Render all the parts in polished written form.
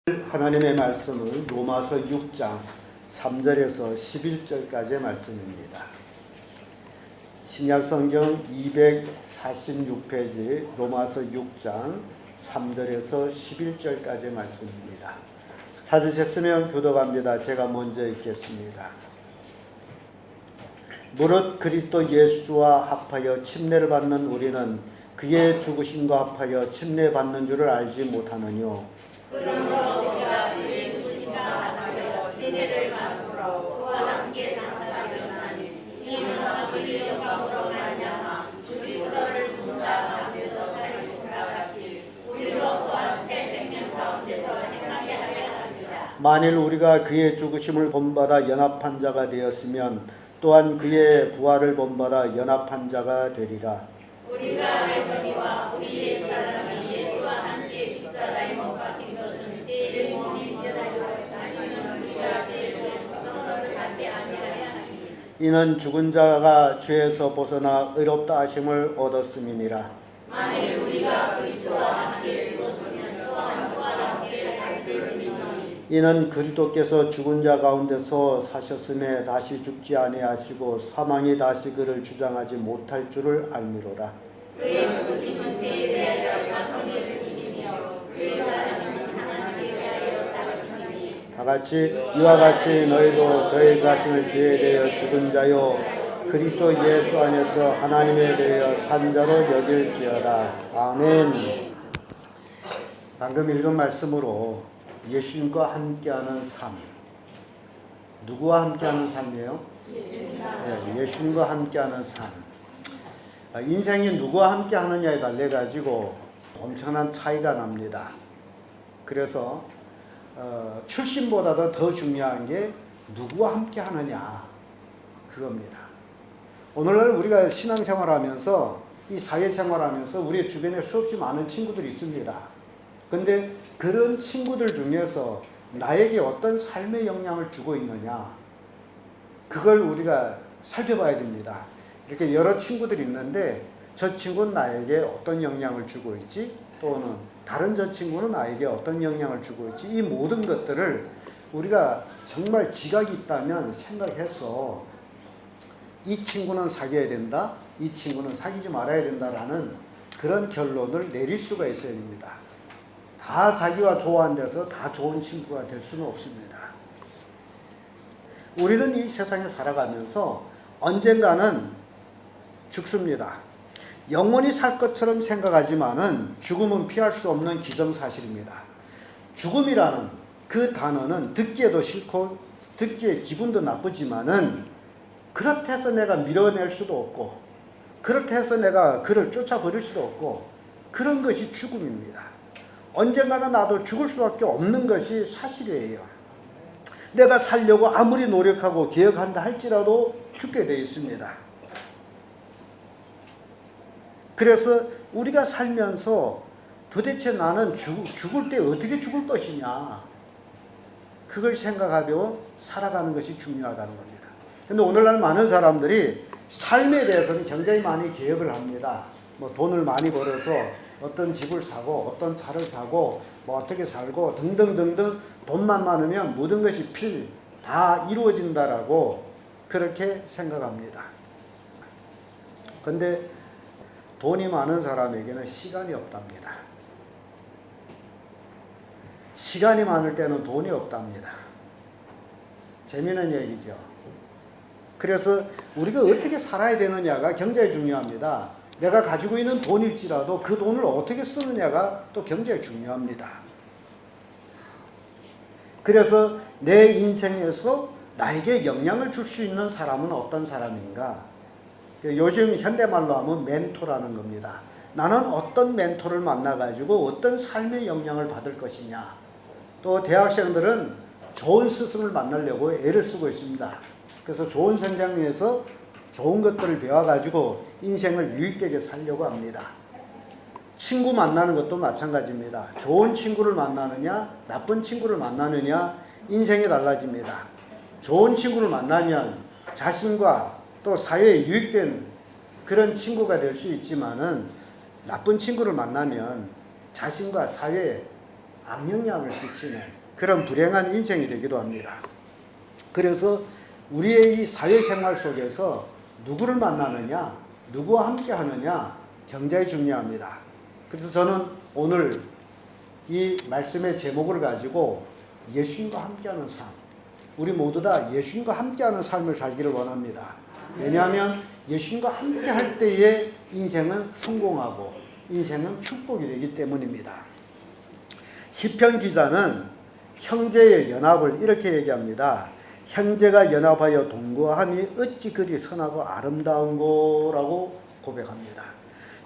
하나님의 말씀은 로마서 6장 3절에서 11절까지의 말씀입니다. 신약성경 246페이지 로마서 6장 3절에서 11절까지의 말씀입니다. 찾으셨으면 교독합니다. 제가 먼저 읽겠습니다. 무릇 그리스도 예수와 합하여 침례를 받는 우리는 그의 죽으심과 합하여 침례받는 줄을 알지 못하느뇨. 그러므로 우리가 그의 죽으심과 합하여 침례를 받으므로 그와 함께 장사되었나니 이는 아버지의 영광으로 말미암아 그리스도를 죽은 자 가운데서 살리심과 같이 우리로 또한 새 생명 가운데서 행하게 하려 합니다. 만일 우리가 그의 죽으심을 본받아 연합한 자가 되었으면 또한 그의 부활을 본받아 연합한 자가 되리라. 우리가 알거니와 우리 옛사람이 예수와 함께 십자가에 못 박힌 것은 그의 몸이 변하여 다시는 우리가 죄의 정죄를 받지 아니하려 하니 이는 죽은 자가 죄에서 벗어나 의롭다 하심을 얻었음이니라. 만일 우리가 그리스도와 함께 죽었으면 또한 그와 함께 살 줄을 믿노니 이는 그리스도께서 죽은 자 가운데서 사셨음에 다시 죽지 아니하시고 사망이 다시 그를 주장하지 못할 줄을 알미로라. 그의 죽으심은 죄에 대하여 영광을 주시며 그의 사랑은 하나님에 대하여 살으시니 다같이 이와 같이 너희도 저희 자신을 죄에 대하여 죽은 자요 그리스도 예수 안에서 하나님에 대하여 산 자로 여길지어다. 아멘. 방금 읽은 말씀으로 예수님과 함께하는 삶. 누구와 함께하는 삶이에요? 예수님과 함께하는 삶. 인생이 누구와 함께하느냐에 달려 가지고 엄청난 차이가 납니다. 그래서 출신보다도 더 중요한 게 누구와 함께하느냐 그겁니다. 오늘날 우리가 신앙생활하면서 이 사회생활하면서 우리 주변에 수없이 많은 친구들이 있습니다. 근데 그런 친구들 중에서 나에게 어떤 삶의 영향을 주고 있느냐 그걸 우리가 살펴봐야 됩니다. 이렇게 여러 친구들이 있는데 저 친구는 나에게 어떤 영향을 주고 있지? 또는 다른 저 친구는 나에게 어떤 영향을 주고 있지? 이 모든 것들을 우리가 정말 지각이 있다면 생각해서 이 친구는 사귀어야 된다, 이 친구는 사귀지 말아야 된다라는 그런 결론을 내릴 수가 있어야 됩니다. 다 자기와 좋아한다서 다 좋은 친구가 될 수는 없습니다. 우리는 이 세상에 살아가면서 언젠가는 죽습니다. 영원히 살 것처럼 생각하지만은 죽음은 피할 수 없는 기정사실입니다. 죽음이라는 그 단어는 듣기에도 싫고 듣기에 기분도 나쁘지만은 그렇다 해서 내가 밀어낼 수도 없고 그렇다 해서 내가 그를 쫓아버릴 수도 없고 그런 것이 죽음입니다. 언젠가는 나도 죽을 수밖에 없는 것이 사실이에요. 내가 살려고 아무리 노력하고 기억한다 할지라도 죽게 되어 있습니다. 그래서 우리가 살면서 도대체 나는 죽을 때 어떻게 죽을 것이냐 그걸 생각하며 살아가는 것이 중요하다는 겁니다. 그런데 오늘날 많은 사람들이 삶에 대해서는 굉장히 많이 계획을 합니다. 뭐 돈을 많이 벌어서 어떤 집을 사고 어떤 차를 사고 뭐 어떻게 살고 등등등등 돈만 많으면 모든 것이 다 이루어진다라고 그렇게 생각합니다. 그런데 돈이 많은 사람에게는 시간이 없답니다. 시간이 많을 때는 돈이 없답니다. 재미있는 얘기죠. 그래서 우리가 어떻게 살아야 되느냐가 굉장히 중요합니다. 내가 가지고 있는 돈일지라도 그 돈을 어떻게 쓰느냐가 또 굉장히 중요합니다. 그래서 내 인생에서 나에게 영향을 줄 수 있는 사람은 어떤 사람인가? 요즘 현대말로 하면 멘토라는 겁니다. 나는 어떤 멘토를 만나가지고 어떤 삶의 영향을 받을 것이냐. 또 대학생들은 좋은 스승을 만나려고 애를 쓰고 있습니다. 그래서 좋은 선생님에서 좋은 것들을 배워가지고 인생을 유익되게 살려고 합니다. 친구 만나는 것도 마찬가지입니다. 좋은 친구를 만나느냐 나쁜 친구를 만나느냐 인생이 달라집니다. 좋은 친구를 만나면 자신과 또 사회에 유익된 그런 친구가 될 수 있지만은 나쁜 친구를 만나면 자신과 사회에 악영향을 끼치는 그런 불행한 인생이 되기도 합니다. 그래서 우리의 이 사회생활 속에서 누구를 만나느냐, 누구와 함께 하느냐 굉장히 중요합니다. 그래서 저는 오늘 이 말씀의 제목을 가지고 예수님과 함께하는 삶, 우리 모두 다 예수님과 함께하는 삶을 살기를 원합니다. 왜냐하면 예수님과 함께할 때의 인생은 성공하고 인생은 축복이 되기 때문입니다. 시편 기자는 형제의 연합을 이렇게 얘기합니다. 형제가 연합하여 동거함이 어찌 그리 선하고 아름다운고라고 고백합니다.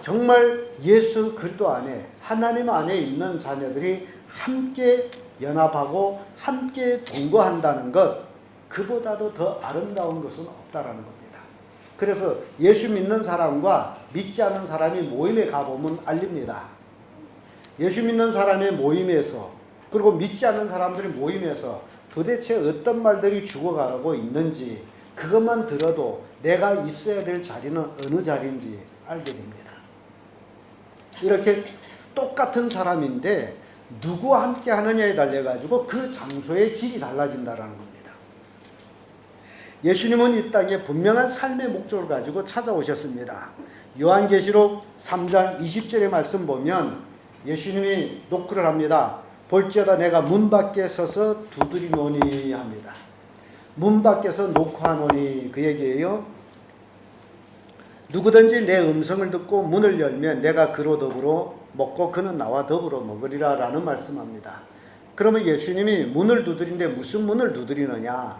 정말 예수 그리스도 안에 하나님 안에 있는 자녀들이 함께 연합하고 함께 동거한다는 것, 그보다도 더 아름다운 것은 없다라는 겁니다. 그래서 예수 믿는 사람과 믿지 않는 사람이 모임에 가보면 알립니다. 예수 믿는 사람의 모임에서 그리고 믿지 않는 사람들의 모임에서 도대체 어떤 말들이 죽어가고 있는지 그것만 들어도 내가 있어야 될 자리는 어느 자리인지 알게 됩니다. 이렇게 똑같은 사람인데 누구와 함께 하느냐에 달려가지고 그 장소의 질이 달라진다는 겁니다. 예수님은 이 땅에 분명한 삶의 목적을 가지고 찾아오셨습니다. 요한계시록 3장 20절의 말씀 보면 예수님이 노크를 합니다. 볼지어다 내가 문 밖에 서서 두드리노니 합니다. 문 밖에서 노크하노니 그 얘기예요. 누구든지 내 음성을 듣고 문을 열면 내가 그로 더불어 먹고 그는 나와 더불어 먹으리라 라는 말씀합니다. 그러면 예수님이 문을 두드리는데 무슨 문을 두드리느냐?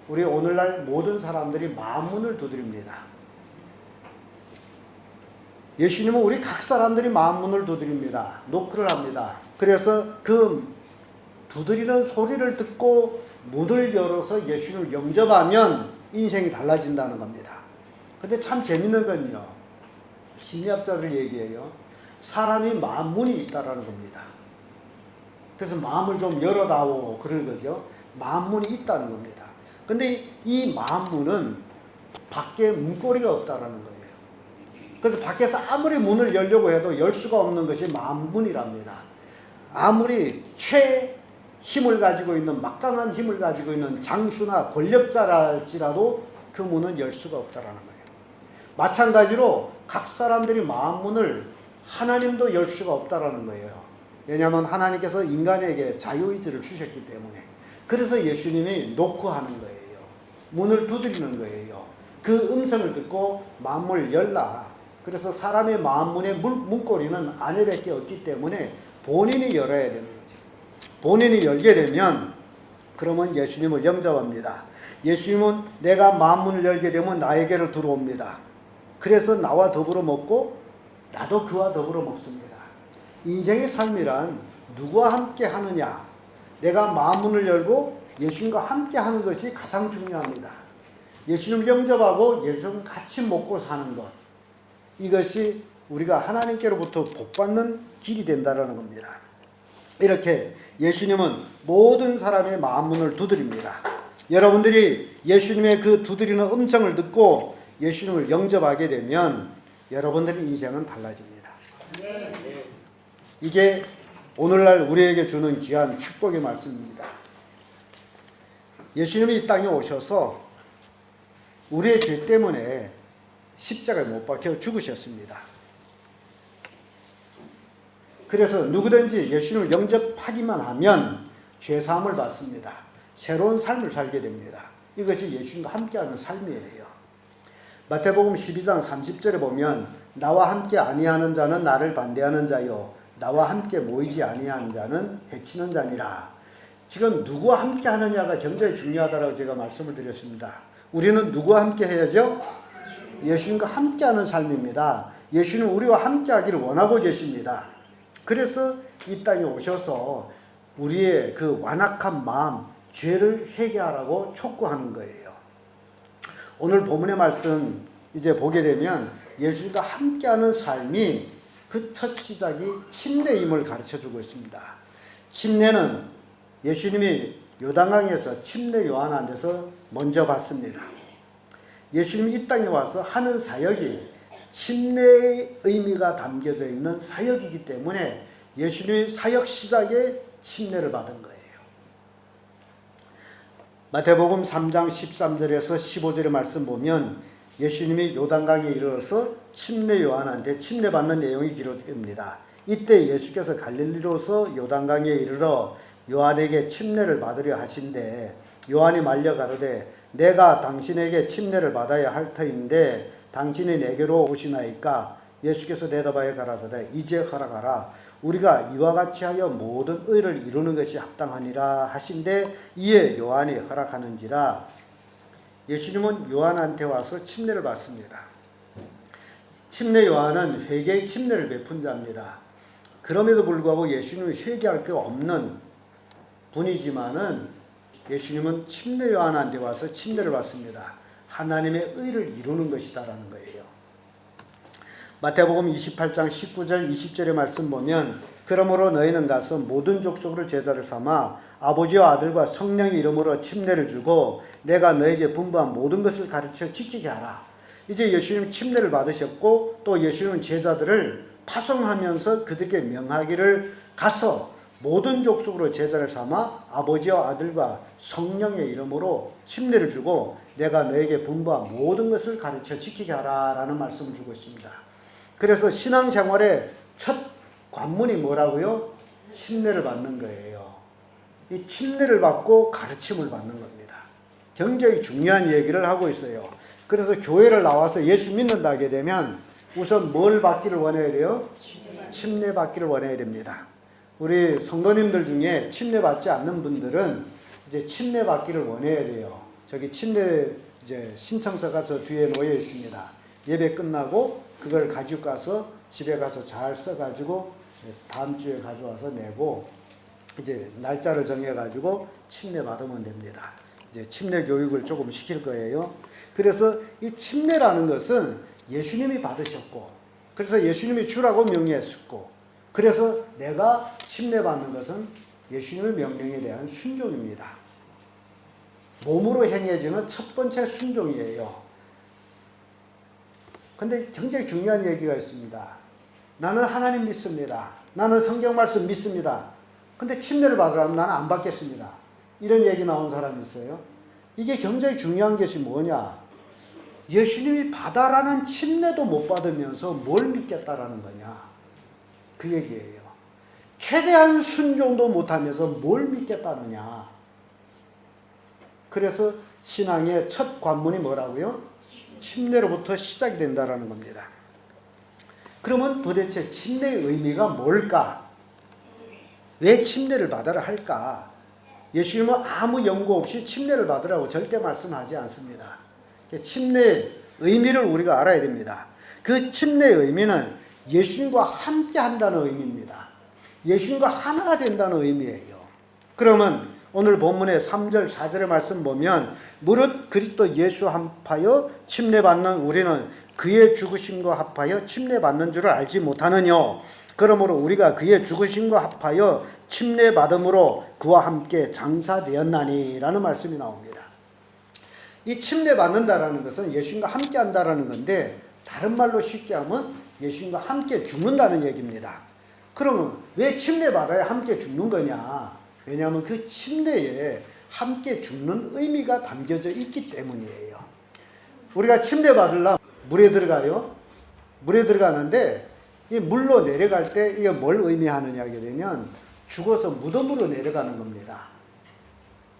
우리 오늘날 모든 사람들이 마음 문을 두드립니다. 예수님은 우리 각 사람들이 마음 문을 두드립니다. 노크를 합니다. 그래서 그 두드리는 소리를 듣고 문을 열어서 예수님을 영접하면 인생이 달라진다는 겁니다. 근데 참 재밌는 건요, 심리학자들 얘기해요. 사람이 마음 문이 있다라는 겁니다. 그래서 마음을 좀 열어다오 그런 거죠. 마음 문이 있다는 겁니다. 근데 이 마음 문은 밖에 문고리가 없다라는 거예요. 그래서 밖에서 아무리 문을 열려고 해도 열 수가 없는 것이 마음 문이랍니다. 아무리 힘을 가지고 있는 막강한 힘을 가지고 있는 장수나 권력자랄지라도 그 문은 열 수가 없다라는 거예요. 마찬가지로 각 사람들이 마음 문을 하나님도 열 수가 없다라는 거예요. 왜냐하면 하나님께서 인간에게 자유의지를 주셨기 때문에. 그래서 예수님이 노크하는 거예요. 문을 두드리는 거예요. 그 음성을 듣고 마음을 열라. 그래서 사람의 마음 문의 문고리는 아내밖에 없기 때문에 본인이 열어야 되는 거죠. 본인이 열게 되면 그러면 예수님을 영접합니다. 예수님은 내가 마음 문을 열게 되면 나에게로 들어옵니다. 그래서 나와 더불어 먹고 나도 그와 더불어 먹습니다. 인생의 삶이란 누구와 함께 하느냐, 내가 마음 문을 열고 예수님과 함께 하는 것이 가장 중요합니다. 예수님을 영접하고 예수님 같이 먹고 사는 것, 이것이 우리가 하나님께로부터 복받는 길이 된다는 겁니다. 이렇게 예수님은 모든 사람의 마음 문을 두드립니다. 여러분들이 예수님의 그 두드리는 음성을 듣고 예수님을 영접하게 되면 여러분들의 인생은 달라집니다. 이게 오늘날 우리에게 주는 귀한 축복의 말씀입니다. 예수님이 이 땅에 오셔서 우리의 죄 때문에 십자가에 못 박혀 죽으셨습니다. 그래서 누구든지 예수님을 영접하기만 하면 죄사함을 받습니다. 새로운 삶을 살게 됩니다. 이것이 예수님과 함께하는 삶이에요. 마태복음 12장 30절에 보면 나와 함께 아니하는 자는 나를 반대하는 자요 나와 함께 모이지 아니하는 자는 해치는 자니라. 지금 누구와 함께 하느냐가 굉장히 중요하다고 제가 말씀을 드렸습니다. 우리는 누구와 함께 해야죠? 예수님과 함께하는 삶입니다. 예수님은 우리와 함께하기를 원하고 계십니다. 그래서 이 땅에 오셔서 우리의 그 완악한 마음, 죄를 회개하라고 촉구하는 거예요. 오늘 본문의 말씀 이제 보게 되면 예수님과 함께하는 삶이 그 첫 시작이 침례임을 가르쳐주고 있습니다. 침례는 예수님이 요단강에서 침례 요한한테서 먼저 받습니다. 예수님이 이 땅에 와서 하는 사역이 침례의 의미가 담겨져 있는 사역이기 때문에 예수님의 사역 시작에 침례를 받은 거예요. 마태복음 3장 13절에서 15절의 말씀 보면 예수님이 요단강에 이르러서 침례 요한한테 침례받는 내용이 기록됩니다. 이때 예수께서 갈릴리로서 요단강에 이르러 요한에게 침례를 받으려 하신대 요한이 말려 가로되 내가 당신에게 침례를 받아야 할 터인데 당신이 내게로 오시나이까? 예수께서 대답하여 가라사대 이제 허락하라. 우리가 이와 같이 하여 모든 의를 이루는 것이 합당하니라 하신대 이에 요한이 허락하는지라. 예수님은 요한한테 와서 침례를 받습니다. 침례 요한은 회개의 침례를 베푼 자입니다. 그럼에도 불구하고 예수님은 회개할 게 없는 분이지만은 예수님은 침례 요한한테 와서 침례를 받습니다. 하나님의 의를 이루는 것이다라는 거예요. 마태복음 28장 19절 20절의 말씀 보면 그러므로 너희는 가서 모든 족속으로 제자를 삼아 아버지와 아들과 성령의 이름으로 침례를 주고 내가 너에게 분부한 모든 것을 가르쳐 지키게 하라. 이제 예수님 침례를 받으셨고 또 예수님은 제자들을 파송하면서 그들에게 명하기를 가서 모든 족속으로 제자를 삼아 아버지와 아들과 성령의 이름으로 침례를 주고 내가 너에게 분부한 모든 것을 가르쳐 지키게 하라라는 말씀을 주고 있습니다. 그래서 신앙생활의 첫 관문이 뭐라고요? 침례를 받는 거예요. 이 침례를 받고 가르침을 받는 겁니다. 굉장히 중요한 얘기를 하고 있어요. 그래서 교회를 나와서 예수 믿는다 하게 되면 우선 뭘 받기를 원해야 돼요? 침례 받기를 원해야 됩니다. 우리 성도님들 중에 침례 받지 않는 분들은 이제 침례 받기를 원해야 돼요. 저기 침례 이제 신청서가 저 뒤에 놓여 있습니다. 예배 끝나고 그걸 가지고 가서 집에 가서 잘 써가지고 다음 주에 가져와서 내고 이제 날짜를 정해가지고 침례 받으면 됩니다. 이제 침례 교육을 조금 시킬 거예요. 그래서 이 침례라는 것은 예수님이 받으셨고, 그래서 예수님이 주라고 명령했었고, 그래서 내가 침례 받는 것은 예수님의 명령에 대한 순종입니다. 몸으로 행해지는 첫 번째 순종이에요. 근데 굉장히 중요한 얘기가 있습니다. 나는 하나님 믿습니다. 나는 성경 말씀 믿습니다. 근데 침례를 받으라면 나는 안 받겠습니다. 이런 얘기 나온 사람이 있어요. 이게 굉장히 중요한 것이 뭐냐? 예수님이 받아라는 침례도 못 받으면서 뭘 믿겠다라는 거냐? 그 얘기예요. 최대한 순종도 못하면서 뭘 믿겠다느냐? 그래서 신앙의 첫 관문이 뭐라고요? 침례로부터 시작이 된다라는 겁니다. 그러면 도대체 침례의 의미가 뭘까? 왜 침례를 받아라 할까? 예수님은 아무 연구 없이 침례를 받으라고 절대 말씀하지 않습니다. 침례의 의미를 우리가 알아야 됩니다. 그 침례의 의미는 예수님과 함께 한다는 의미입니다. 예수님과 하나가 된다는 의미예요. 그러면 오늘 본문의 3절 4절의 말씀 보면 무릇 그리스도 예수 합하여 침례받는 우리는 그의 죽으심과 합하여 침례받는 줄을 알지 못하느냐. 그러므로 우리가 그의 죽으심과 합하여 침례받음으로 그와 함께 장사되었나니 라는 말씀이 나옵니다. 이 침례받는다라는 것은 예수님과 함께 한다라는 건데 다른 말로 쉽게 하면 예수님과 함께 죽는다는 얘기입니다. 그러면 왜 침례받아야 함께 죽는 거냐? 왜냐하면 그 침례에 함께 죽는 의미가 담겨져 있기 때문이에요. 우리가 침례받으려면 물에 들어가요. 물에 들어가는데 이 물로 내려갈 때 이게 뭘 의미하느냐 하게 되면 죽어서 무덤으로 내려가는 겁니다.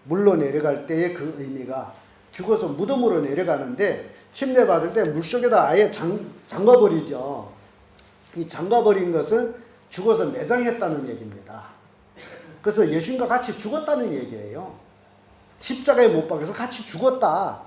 물로 내려갈 때의 그 의미가 죽어서 무덤으로 내려가는데 침례받을 때 물속에다 아예 잠가버리죠. 이 잠가버린 것은 죽어서 매장했다는 얘기입니다. 그래서 예수님과 같이 죽었다는 얘기예요. 십자가에 못 박혀서 같이 죽었다.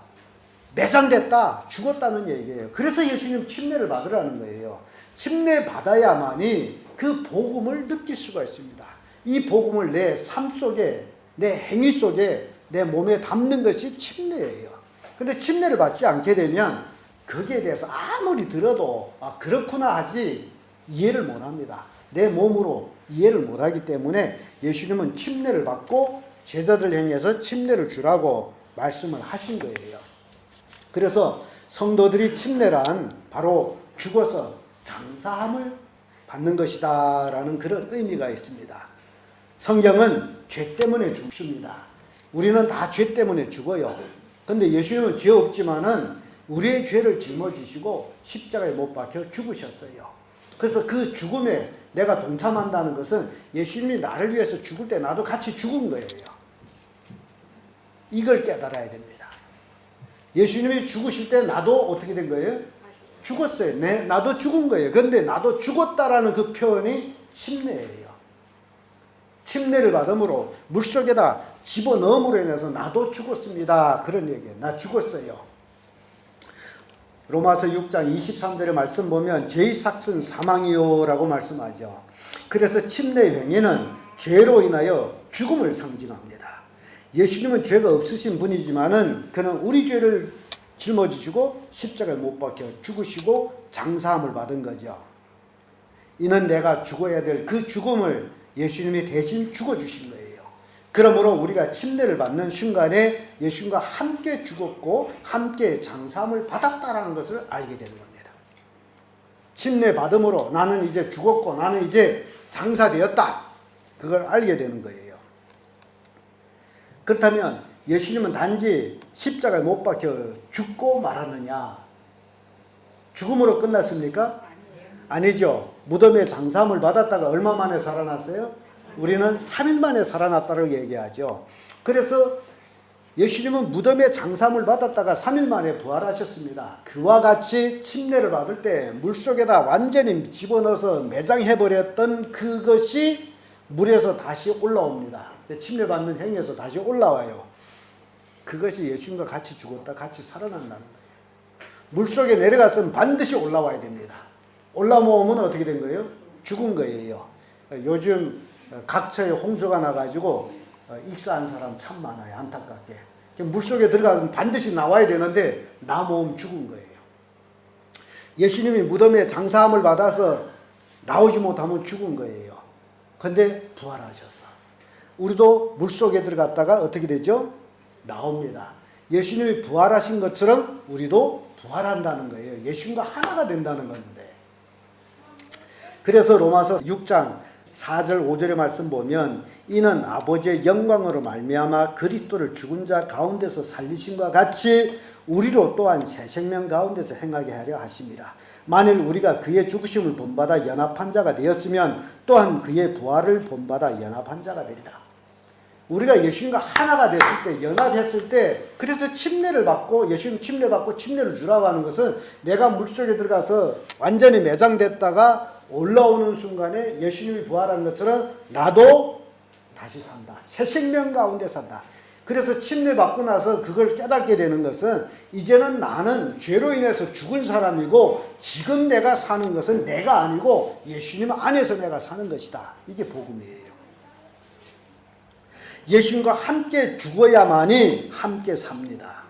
매장됐다. 죽었다는 얘기예요. 그래서 예수님 침례를 받으라는 거예요. 침례 받아야만이 그 복음을 느낄 수가 있습니다. 이 복음을 내 삶 속에, 내 행위 속에, 내 몸에 담는 것이 침례예요. 그런데 침례를 받지 않게 되면 거기에 대해서 아무리 들어도 그렇구나 하지 이해를 못합니다. 내 몸으로 이해를 못하기 때문에 예수님은 침례를 받고 제자들 향해서 침례를 주라고 말씀을 하신 거예요. 그래서 성도들이 침례란 바로 죽어서 장사함을 받는 것이다 라는 그런 의미가 있습니다. 성경은 죄 때문에 죽습니다. 우리는 다 죄 때문에 죽어요. 근데 예수님은 죄 없지만은 우리의 죄를 짊어지시고 십자가에 못 박혀 죽으셨어요. 그래서 그 죽음에 내가 동참한다는 것은 예수님이 나를 위해서 죽을 때 나도 같이 죽은 거예요. 이걸 깨달아야 됩니다. 예수님이 죽으실 때 나도 어떻게 된 거예요? 죽었어요. 나도 죽은 거예요. 그런데 나도 죽었다라는 그 표현이 침례예요. 침례를 받음으로 물속에다 집어넣음으로 인해서 나도 죽었습니다. 그런 얘기예요. 나 죽었어요. 로마서 6장 23절의 말씀 보면 죄의 삭은 사망이요 라고 말씀하죠. 그래서 침례 행위는 죄로 인하여 죽음을 상징합니다. 예수님은 죄가 없으신 분이지만은 그는 우리 죄를 짊어지시고 십자가에 못 박혀 죽으시고 장사함을 받은 거죠. 이는 내가 죽어야 될 그 죽음을 예수님이 대신 죽어주신 거예요. 그러므로 우리가 침례를 받는 순간에 예수님과 함께 죽었고 함께 장사함을 받았다라는 것을 알게 되는 겁니다. 침례 받음으로 나는 이제 죽었고 나는 이제 장사되었다. 그걸 알게 되는 거예요. 그렇다면 예수님은 단지 십자가에 못 박혀 죽고 말았느냐? 죽음으로 끝났습니까? 아니죠. 무덤에 장사함을 받았다가 얼마 만에 살아났어요? 우리는 3일 만에 살아났다고 얘기하죠. 그래서 예수님은 무덤에 장사함을 받았다가 3일 만에 부활하셨습니다. 그와 같이 침례를 받을 때 물속에다 완전히 집어넣어서 매장해버렸던 그것이 물에서 다시 올라옵니다. 침례 받는 행위에서 다시 올라와요. 그것이 예수님과 같이 죽었다 같이 살아난다는 거예요. 물속에 내려갔으면 반드시 올라와야 됩니다. 올라오면 어떻게 된 거예요? 죽은 거예요. 요즘 각처에 홍수가 나가지고 익사한 사람 참 많아요. 안타깝게. 물속에 들어가면 반드시 나와야 되는데 나 모으면 죽은 거예요. 예수님이 무덤에 장사함을 받아서 나오지 못하면 죽은 거예요. 근데 부활하셨어. 우리도 물속에 들어갔다가 어떻게 되죠? 나옵니다. 예수님이 부활하신 것처럼 우리도 부활한다는 거예요. 예수님과 하나가 된다는 건데. 그래서 로마서 6장 4절 5절의 말씀 보면 이는 아버지의 영광으로 말미암아 그리스도를 죽은 자 가운데서 살리심과 같이 우리로 또한 새 생명 가운데서 행하게 하려 하심이라. 만일 우리가 그의 죽으심을 본받아 연합한 자가 되었으면 또한 그의 부활을 본받아 연합한 자가 되리라. 우리가 예수님과 하나가 됐을 때, 연합했을 때, 그래서 침례를 받고, 예수님 침례 받고 침례를 주라고 하는 것은 내가 물속에 들어가서 완전히 매장됐다가 올라오는 순간에 예수님이 부활한 것처럼 나도 다시 산다. 새 생명 가운데 산다. 그래서 침례 받고 나서 그걸 깨닫게 되는 것은 이제는 나는 죄로 인해서 죽은 사람이고 지금 내가 사는 것은 내가 아니고 예수님 안에서 내가 사는 것이다. 이게 복음이에요. 예수님과 함께 죽어야만이 함께 삽니다.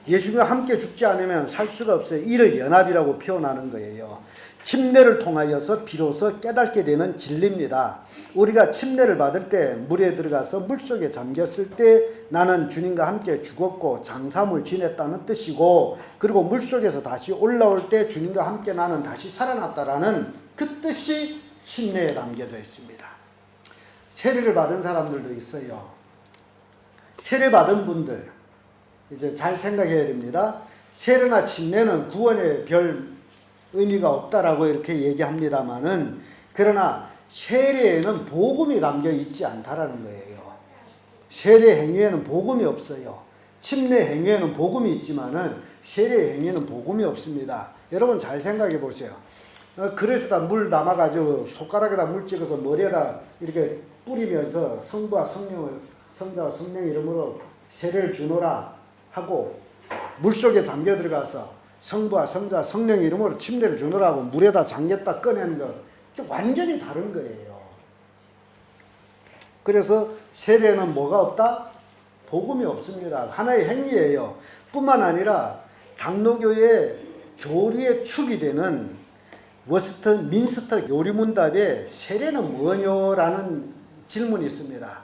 예수님과 함께 죽지 않으면 살 수가 없어요. 이를 연합이라고 표현하는 거예요. 침례를 통하여서 비로소 깨닫게 되는 진리입니다. 우리가 침례를 받을 때 물에 들어가서 물속에 잠겼을 때 나는 주님과 함께 죽었고 장사함을 지냈다는 뜻이고, 그리고 물속에서 다시 올라올 때 주님과 함께 나는 다시 살아났다라는 그 뜻이 침례에 담겨져 있습니다. 세례를 받은 사람들도 있어요. 세례 받은 분들 이제 잘 생각해야 됩니다. 세례나 침례는 구원에 별 의미가 없다라고 이렇게 얘기합니다만은, 그러나 세례에는 복음이 담겨 있지 않다라는 거예요. 세례 행위에는 복음이 없어요. 침례 행위에는 복음이 있지만은 세례 행위에는 복음이 없습니다. 여러분 잘 생각해 보세요. 그릇에다 물 담아가지고 손가락에다 물 찍어서 머리에다 이렇게 뿌리면서 성부와 성령을, 성자와 성령 이름으로 세례를 주노라 하고 물속에 잠겨 들어가서 성부와 성자 성령 이름으로 침례를 주노라고 물에다 잠겼다 꺼내는 것 완전히 다른 거예요. 그래서 세례는 뭐가 없다? 복음이 없습니다. 하나의 행위예요. 뿐만 아니라 장로교의 교리의 축이 되는 민스터 요리문답에 세례는 뭐냐라는 질문이 있습니다.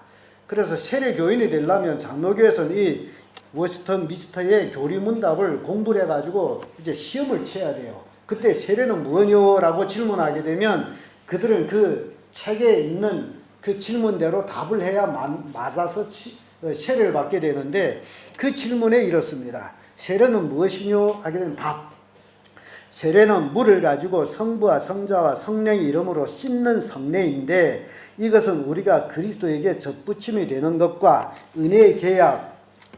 그래서 세례 교인이 되려면 장로교에서는 이 미스터의 교리문답을 공부를 해가지고 이제 시험을 쳐야 돼요. 그때 세례는 뭐냐라고 질문하게 되면 그들은 그 책에 있는 그 질문대로 답을 해야 맞아서 세례를 받게 되는데 그 질문에 이렇습니다. 세례는 무엇이뇨? 하게 되면 답. 세례는 물을 가지고 성부와 성자와 성령의 이름으로 씻는 성례인데 이것은 우리가 그리스도에게 접붙임이 되는 것과 은혜의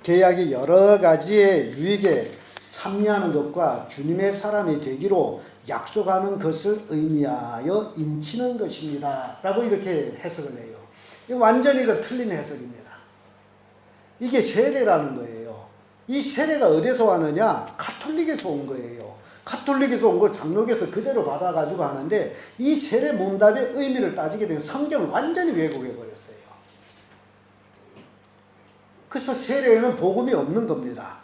계약이 여러 가지의 유익에 참여하는 것과 주님의 사람이 되기로 약속하는 것을 의미하여 인치는 것입니다. 라고 이렇게 해석을 해요. 이거 완전히 틀린 해석입니다. 이게 세례라는 거예요. 이 세례가 어디서 왔느냐? 가톨릭에서 온 거예요. 가톨릭에서 온 걸 장로교에서 그대로 받아가지고 하는데 이 세례 문답의 의미를 따지게 되면 성경을 완전히 왜곡해버렸어요. 그래서 세례에는 복음이 없는 겁니다.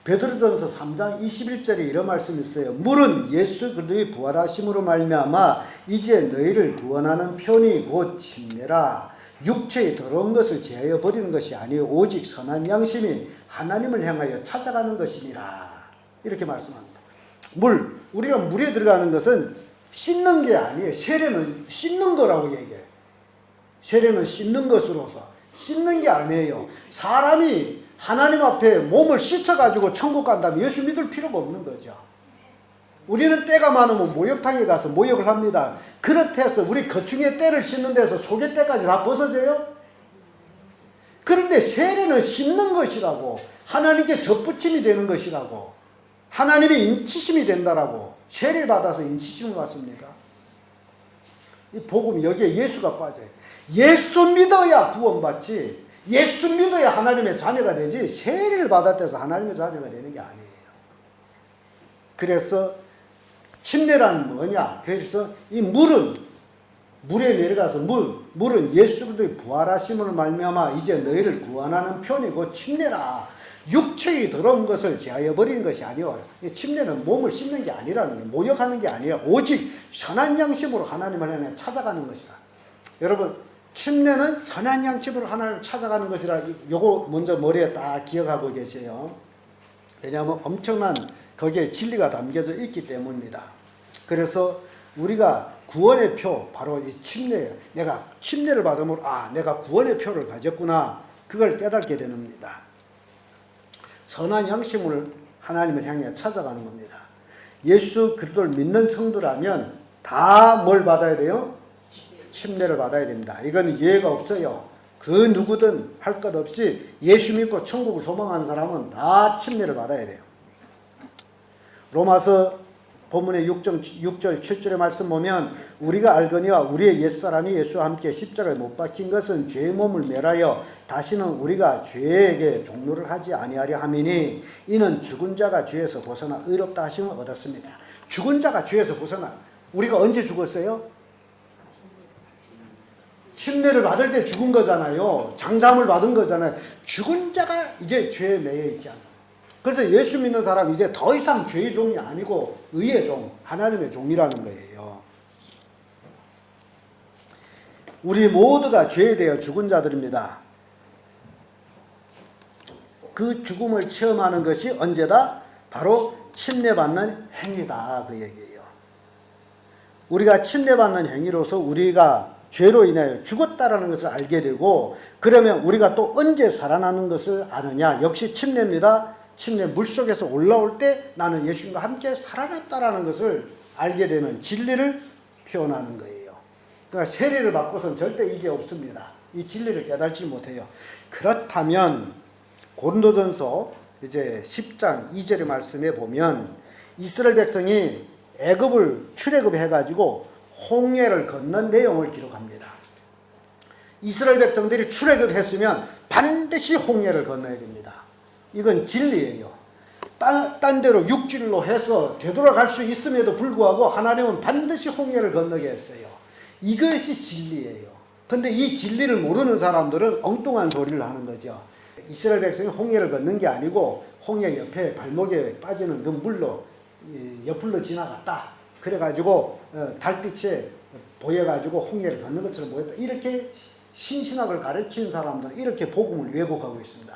베드로전서 3장 21절에 이런 말씀이 있어요. 물은 예수 그리스도의 부활하심으로 말미암아 이제 너희를 구원하는 편이 곧 침례라. 육체의 더러운 것을 제하여 버리는 것이 아니요 오직 선한 양심이 하나님을 향하여 찾아가는 것이니라. 이렇게 말씀합니다. 우리가 물에 들어가는 것은 씻는 게 아니에요. 세례는 씻는 거라고 얘기해요. 세례는 씻는 것으로서 씻는 게 아니에요. 사람이 하나님 앞에 몸을 씻어가지고 천국 간다면 예수 믿을 필요가 없는 거죠. 우리는 때가 많으면 목욕탕에 가서 목욕을 합니다. 그렇다 해서 우리 거충의 때를 씻는 데서 속의 때까지 다 벗어져요? 그런데 세례는 씻는 것이라고, 하나님께 접붙임이 되는 것이라고, 하나님의 인치심이 된다라고. 세례를 받아서 인치심을 받습니까? 이 복음이 여기에 예수가 빠져요. 예수 믿어야 구원받지, 예수 믿어야 하나님의 자녀가 되지, 세례를 받았다 해서 하나님의 자녀가 되는 게 아니에요. 그래서 침례란 뭐냐? 그래서 이 물에 내려가서 물은 예수 그리스도의 부활하심으로 말미암아 이제 너희를 구원하는 편이고 침례라. 육체의 더러운 것을 제하여 버리는 것이 아니요. 침례는 몸을 씻는 게 아니라는 거예요. 모욕하는 게 아니라 오직 선한 양심으로 하나님을 향해 찾아가는 것이라. 여러분, 침례는 선한 양심으로 하나님을 찾아가는 것이라. 요거 먼저 머리에 딱 기억하고 계세요. 왜냐하면 엄청난 거기에 진리가 담겨져 있기 때문입니다. 그래서 우리가 구원의 표, 바로 이 침례예요. 내가 침례를 받으면 내가 구원의 표를 가졌구나. 그걸 깨닫게 됩니다. 선한 양심을 하나님을 향해 찾아가는 겁니다. 예수 그리스도를 믿는 성도라면 다 뭘 받아야 돼요? 침례를 받아야 됩니다. 이건 예외가 없어요. 그 누구든 할 것 없이 예수 믿고 천국을 소망하는 사람은 다 침례를 받아야 돼요. 로마서 본문의 6절 7절의 말씀 보면 우리가 알거니와 우리의 옛사람이 예수와 함께 십자가에 못 박힌 것은 죄의 몸을 멸하여 다시는 우리가 죄에게 종노를 하지 아니하려 함이니 이는 죽은 자가 죄에서 벗어나 의롭다 하심을 얻었습니다. 죽은 자가 죄에서 벗어나. 우리가 언제 죽었어요? 침례를 받을 때 죽은 거잖아요. 장사함을 받은 거잖아요. 죽은 자가 이제 죄에 매여 있지 않아요. 그래서 예수 믿는 사람이 이제 더 이상 죄의 종이 아니고 의의 종, 하나님의 종이라는 거예요. 우리 모두가 죄에 대해 죽은 자들입니다. 그 죽음을 체험하는 것이 언제다? 바로 침례받는 행위다. 그 얘기예요. 우리가 침례받는 행위로서 우리가 죄로 인하여 죽었다라는 것을 알게 되고, 그러면 우리가 또 언제 살아나는 것을 아느냐? 역시 침례입니다. 침례 물속에서 올라올 때 나는 예수님과 함께 살아났다라는 것을 알게 되는 진리를 표현하는 거예요. 그러니까 세례를 받고서는 절대 이게 없습니다. 이 진리를 깨닫지 못해요. 그렇다면 고린도전서 이제 10장 2절의 말씀에 보면 이스라엘 백성이 애굽을 출애굽해가지고 홍해를 건넌 내용을 기록합니다. 이스라엘 백성들이 출애굽했으면 반드시 홍해를 건너야 됩니다. 이건 진리예요. 딴 데로 육질로 해서 되돌아갈 수 있음에도 불구하고 하나님은 반드시 홍해를 건너게 했어요. 이것이 진리예요. 근데 이 진리를 모르는 사람들은 엉뚱한 소리를 하는 거죠. 이스라엘 백성이 홍해를 건넌 게 아니고 홍해 옆에 발목에 빠지는 그 물로 옆으로 지나갔다. 그래가지고 달빛에 보여가지고 홍해를 건넌 것처럼 보였다. 이렇게 신신학을 가르치는 사람들은 이렇게 복음을 왜곡하고 있습니다.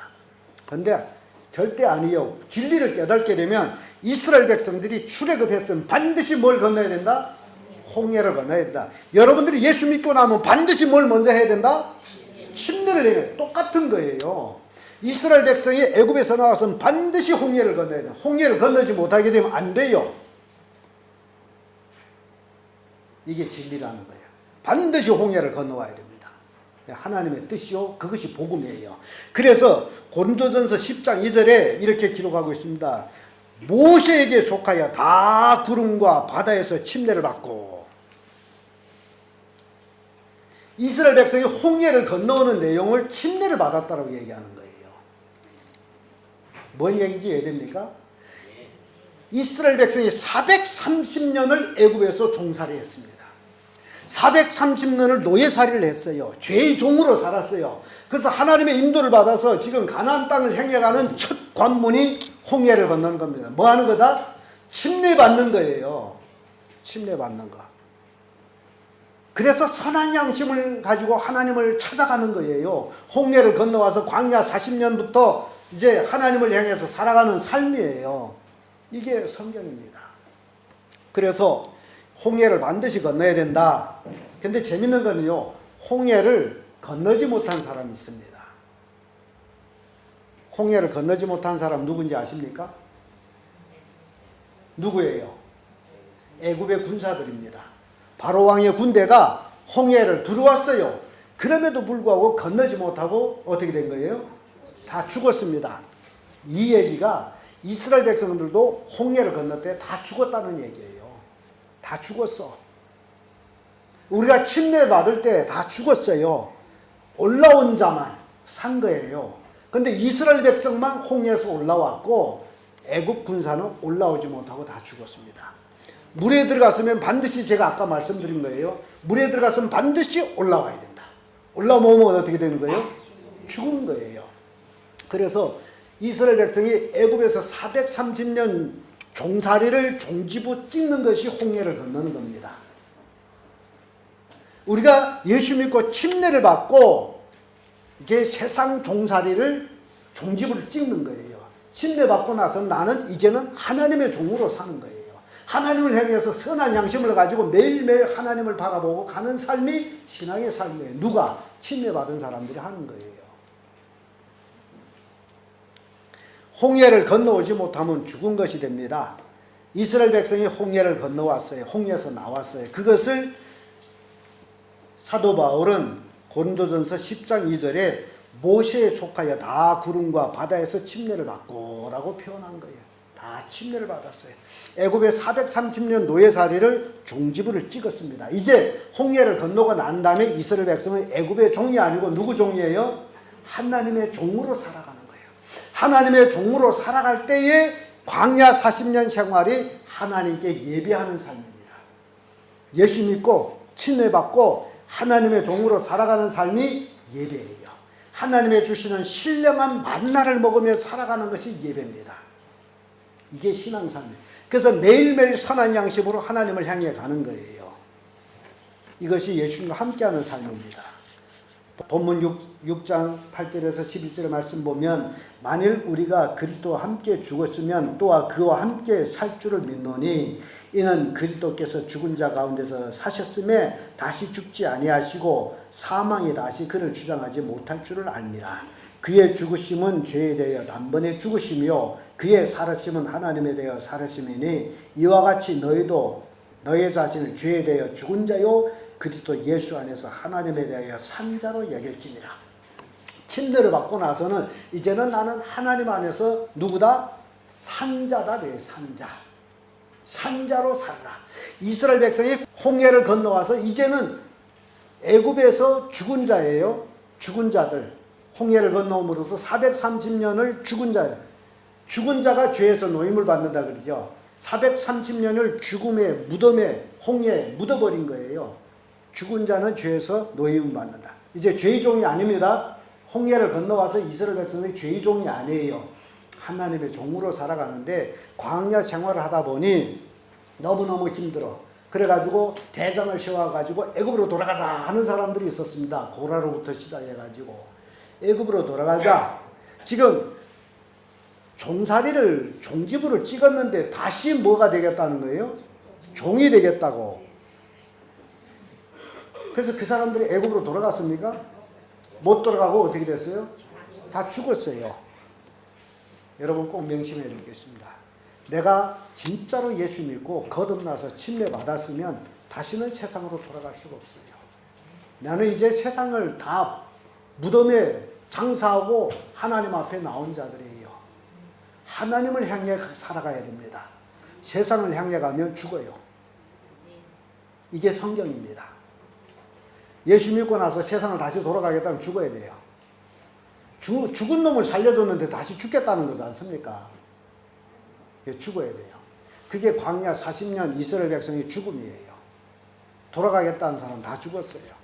그런데 절대 아니요. 진리를 깨닫게 되면 이스라엘 백성들이 출애굽했으면 반드시 뭘 건너야 된다? 홍해를 건너야 된다. 여러분들이 예수 믿고 나면 반드시 뭘 먼저 해야 된다? 침례를 해야 된다. 똑같은 거예요. 이스라엘 백성이 애굽에서 나와서는 반드시 홍해를 건너야 된다. 홍해를 건너지 못하게 되면 안 돼요. 이게 진리라는 거예요. 반드시 홍해를 건너와야 됩니다. 하나님의 뜻이요, 그것이 복음이에요. 그래서 고린도전서 10장 2절에 이렇게 기록하고 있습니다. 모세에게 속하여 다 구름과 바다에서 침례를 받고. 이스라엘 백성이 홍해를 건너오는 내용을 침례를 받았다고 얘기하는 거예요. 뭔 얘기인지 이해됩니까? 이스라엘 백성이 430년을 애굽에서 종살이 했습니다. 430년을 노예살이를 했어요. 죄의 종으로 살았어요. 그래서 하나님의 인도를 받아서 지금 가나안 땅을 향해가는 첫 관문이 홍해를 건너는 겁니다. 뭐 하는 거다? 침례받는 거예요. 침례받는 거. 그래서 선한 양심을 가지고 하나님을 찾아가는 거예요. 홍해를 건너와서 광야 40년부터 이제 하나님을 향해서 살아가는 삶이에요. 이게 성경입니다. 그래서 홍해를 반드시 건너야 된다. 근데 재밌는 거는요, 홍해를 건너지 못한 사람이 있습니다. 홍해를 건너지 못한 사람 누군지 아십니까? 누구예요? 애굽의 군사들입니다. 바로 왕의 군대가 홍해를 들어왔어요. 그럼에도 불구하고 건너지 못하고 어떻게 된 거예요? 다 죽었습니다. 이 얘기가 이스라엘 백성들도 홍해를 건널 때 다 죽었다는 얘기예요. 다 죽었어. 우리가 침례 받을 때 다 죽었어요. 올라온 자만 산 거예요. 근데 이스라엘 백성만 홍해에서 올라왔고 애굽 군사는 올라오지 못하고 다 죽었습니다. 물에 들어갔으면 반드시, 제가 아까 말씀드린 거예요. 물에 들어갔으면 반드시 올라와야 된다. 올라오면 어떻게 되는 거예요? 죽은 거예요. 그래서 이스라엘 백성이 애굽에서 430년 종살이를 종지부 찍는 것이 홍해를 건너는 겁니다. 우리가 예수 믿고 침례를 받고 이제 세상 종살이를 종지부를 찍는 거예요. 침례 받고 나서 나는 이제는 하나님의 종으로 사는 거예요. 하나님을 향해서 선한 양심을 가지고 매일매일 하나님을 바라보고 가는 삶이 신앙의 삶이에요. 누가? 침례 받은 사람들이 하는 거예요. 홍해를 건너오지 못하면 죽은 것이 됩니다. 이스라엘 백성이 홍해를 건너왔어요. 홍해에서 나왔어요. 그것을 사도 바울은 고린도전서 10장 2절에 모세에 속하여 다 구름과 바다에서 침례를 받고 라고 표현한 거예요. 다 침례를 받았어요. 애굽의 430년 노예살이를 종지부를 찍었습니다. 이제 홍해를 건너고 난 다음에 이스라엘 백성은 애굽의 종이 아니고 누구 종이에요? 하나님의 종으로 살아가는 거예요. 하나님의 종으로 살아갈 때에 광야 40년 생활이 하나님께 예배하는 삶입니다. 예수 믿고 침례받고 하나님의 종으로 살아가는 삶이 예배예요. 하나님의 주시는 신령한 만나를 먹으며 살아가는 것이 예배입니다. 이게 신앙생활이에요. 그래서 매일매일 선한 양심으로 하나님을 향해 가는 거예요. 이것이 예수님과 함께하는 삶입니다. 본문 6장 8절에서 11절의 말씀 보면 만일 우리가 그리스도와 함께 죽었으면 또한 그와 함께 살 줄을 믿노니 이는 그리스도께서 죽은 자 가운데서 사셨음에 다시 죽지 아니하시고 사망이 다시 그를 주장하지 못할 줄을 압니다. 그의 죽으심은 죄에 대하여 단번에 죽으심이요 그의 살으심은 하나님에 대하여 살으심이니 이와 같이 너희도 너희 자신을 죄에 대하여 죽은 자요 그리스도 예수 안에서 하나님에 대하여 산 자로 여길지니라. 침례를 받고 나서는 이제는 나는 하나님 안에서 누구다? 산자다. 산자. 산자로 살라. 이스라엘 백성이 홍해를 건너와서 이제는 애굽에서 죽은 자예요. 죽은 자들. 홍해를 건너옴으로써 430년을 죽은 자예요. 죽은 자가 죄에서 노임을 받는다 그러죠. 430년을 죽음의 무덤에 홍해에 묻어버린 거예요. 죽은 자는 죄에서 노임을 받는다. 이제 죄의 종이 아닙니다. 홍해를 건너와서 이스라엘 백성이 죄의 종이 아니에요. 하나님의 종으로 살아가는데 광야 생활을 하다 보니 너무너무 힘들어. 그래가지고 대장을 세워가지고 애굽으로 돌아가자 하는 사람들이 있었습니다. 고라로부터 시작해가지고 애굽으로 돌아가자. 지금 종살이를 종지부를 찍었는데 다시 뭐가 되겠다는 거예요? 종이 되겠다고. 그래서 그 사람들이 애굽으로 돌아갔습니까? 못 돌아가고 어떻게 됐어요? 다 죽었어요. 여러분 꼭 명심해야 되겠습니다. 내가 진짜로 예수 믿고 거듭나서 침례받았으면 다시는 세상으로 돌아갈 수가 없어요. 나는 이제 세상을 다 무덤에 장사하고 하나님 앞에 나온 자들이에요. 하나님을 향해 살아가야 됩니다. 세상을 향해 가면 죽어요. 이게 성경입니다. 예수 믿고 나서 세상을 다시 돌아가겠다면 죽어야 돼요. 죽은 놈을 살려줬는데 다시 죽겠다는 거지 않습니까? 죽어야 돼요. 그게 광야 40년 이스라엘 백성의 죽음이에요. 돌아가겠다는 사람 다 죽었어요.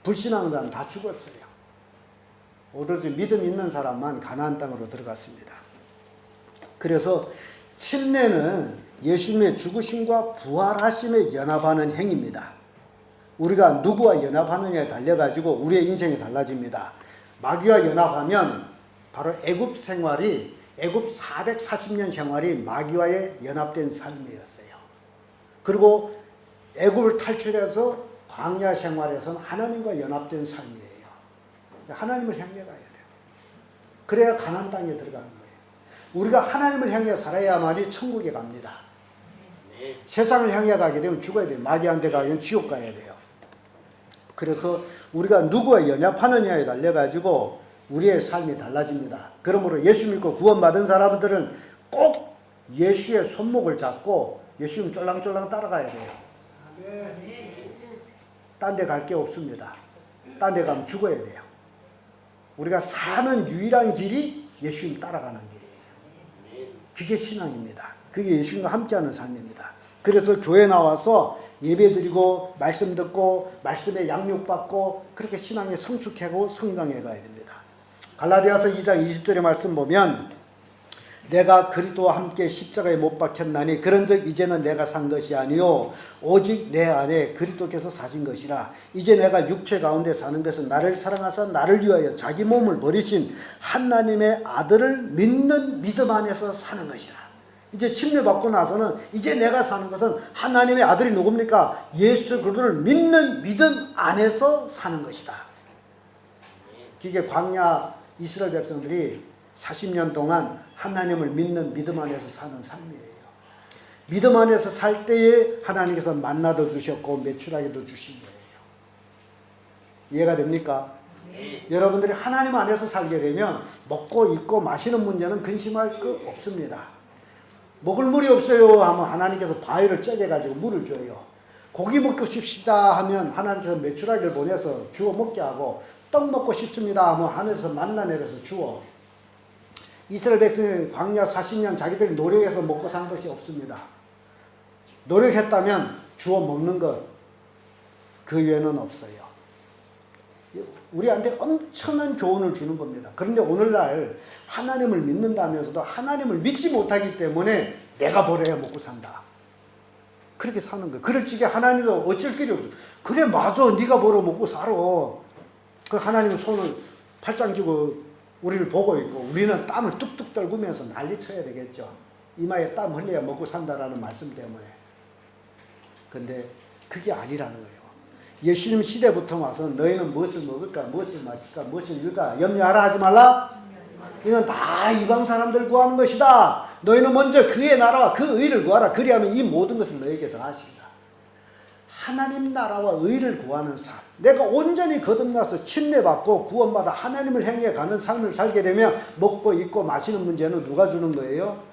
불신하는 사람 다 죽었어요. 오로지 믿음 있는 사람만 가나안 땅으로 들어갔습니다. 그래서 침례는 예수님의 죽으심과 부활하심에 연합하는 행위입니다. 우리가 누구와 연합하느냐에 달려가지고 우리의 인생이 달라집니다. 마귀와 연합하면 바로 애굽 생활이 애굽 440년 생활이 마귀와의 연합된 삶이었어요. 그리고 애굽을 탈출해서 광야 생활에서는 하나님과 연합된 삶이에요. 하나님을 향해 가야 돼요. 그래야 가나안 땅에 들어가는 거예요. 우리가 하나님을 향해 살아야만이 천국에 갑니다. 세상을 향해 가게 되면 죽어야 돼요. 마귀한테 가면 지옥 가야 돼요. 그래서 우리가 누구와 연합하느냐에 달려가지고 우리의 삶이 달라집니다. 그러므로 예수 믿고 구원받은 사람들은 꼭 예수의 손목을 잡고 예수님 쫄랑쫄랑 따라가야 돼요. 딴 데 갈 게 없습니다. 딴 데 가면 죽어야 돼요. 우리가 사는 유일한 길이 예수님 따라가는 길이에요. 그게 신앙입니다. 그게 예수님과 함께하는 삶입니다. 그래서 교회 나와서 예배드리고 말씀 듣고 말씀에 양육받고 그렇게 신앙에 성숙하고 성장해 가야 됩니다. 갈라디아서 2장 20절의 말씀 보면 내가 그리스도와 함께 십자가에 못 박혔나니 그런즉 이제는 내가 산 것이 아니요 오직 내 안에 그리스도께서 사신 것이라. 이제 내가 육체 가운데 사는 것은 나를 사랑하사 나를 위하여 자기 몸을 버리신 하나님의 아들을 믿는 믿음 안에서 사는 것이라. 이제 침례받고 나서는 이제 내가 사는 것은 하나님의 아들이 누굽니까? 예수 그리스도를 믿는 믿음 안에서 사는 것이다. 이게 광야 이스라엘 백성들이 40년 동안 하나님을 믿는 믿음 안에서 사는 삶이에요. 믿음 안에서 살 때에 하나님께서 만나도 주셨고 메추라기도 주신 거예요. 이해가 됩니까? 여러분들이 하나님 안에서 살게 되면 먹고 입고 마시는 문제는 근심할 거 없습니다. 먹을 물이 없어요 하면 하나님께서 바위를 쪼개가지고 물을 줘요. 고기 먹고 싶다 하면 하나님께서 메추라기를 보내서 주워 먹게 하고, 떡 먹고 싶습니다 하면 하늘에서 만나 내려서 주워. 이스라엘 백성이 광야 40년 자기들이 노력해서 먹고 산 것이 없습니다. 노력했다면 주워 먹는 것, 그 외에는 없어요. 우리한테 엄청난 교훈을 주는 겁니다. 그런데 오늘날 하나님을 믿는다면서도 하나님을 믿지 못하기 때문에 내가 벌어야 먹고 산다. 그렇게 사는 거예요. 그럴 적에 하나님도 어쩔 길이 없어요. 그래 맞아, 네가 벌어 먹고 살아. 그 하나님은 손을 팔짱 끼고 우리를 보고 있고 우리는 땀을 뚝뚝 떨구면서 난리 쳐야 되겠죠. 이마에 땀 흘려야 먹고 산다라는 말씀 때문에. 근데 그게 아니라는 거예요. 예수님 시대부터 와서 너희는 무엇을 먹을까, 무엇을 마실까, 무엇을 입을까 염려하라 하지 말라. 이건 다 이방 사람들 구하는 것이다. 너희는 먼저 그의 나라와 그 의를 구하라. 그리하면 이 모든 것을 너에게 더하시리라. 하나님 나라와 의를 구하는 삶. 내가 온전히 거듭나서 침례받고 구원받아 하나님을 향해 가는 삶을 살게 되면 먹고 입고 마시는 문제는 누가 주는 거예요?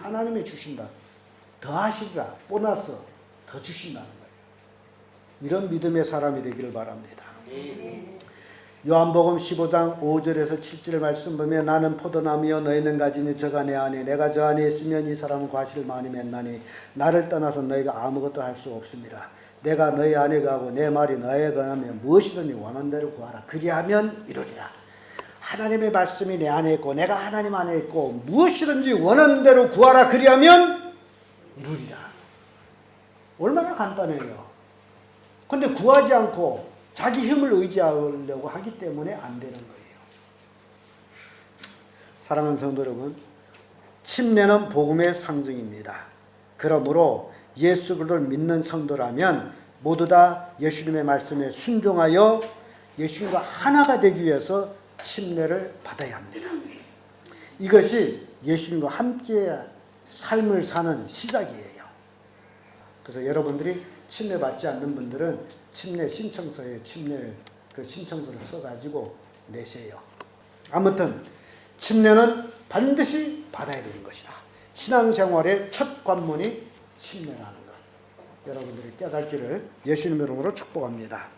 하나님이 주신다. 더하시리라. 보너스 더 주신다는 거예요. 이런 믿음의 사람이 되기를 바랍니다. 요한복음 15장 5절에서 7절 말씀 보면 나는 포도나무여 너희는 가지니 저가 내 안에 내가 저 안에 있으면 이 사람은 과실을 많이 맺나니 나를 떠나서 너희가 아무것도 할 수 없습니다. 내가 너희 안에 가고 내 말이 너희에 거하면 무엇이든지 원하는 대로 구하라. 그리하면 이루리라. 하나님의 말씀이 내 안에 있고 내가 하나님 안에 있고 무엇이든지 원하는 대로 구하라. 그리하면 이루리라. 얼마나 간단해요. 근데 구하지 않고 자기 힘을 의지하려고 하기 때문에 안 되는 거예요. 사랑하는 성도 여러분, 침례는 복음의 상징입니다. 그러므로 예수 그리스도를 믿는 성도라면 모두 다 예수님의 말씀에 순종하여 예수님과 하나가 되기 위해서 침례를 받아야 합니다. 이것이 예수님과 함께 삶을 사는 시작이에요. 그래서 여러분들이 침례 받지 않는 분들은 침례 신청서에 침례 그 신청서를 써가지고 내세요. 아무튼 침례는 반드시 받아야 되는 것이다. 신앙생활의 첫 관문이 침례라는 것. 여러분들이 깨닫기를 예수님 이름으로 축복합니다.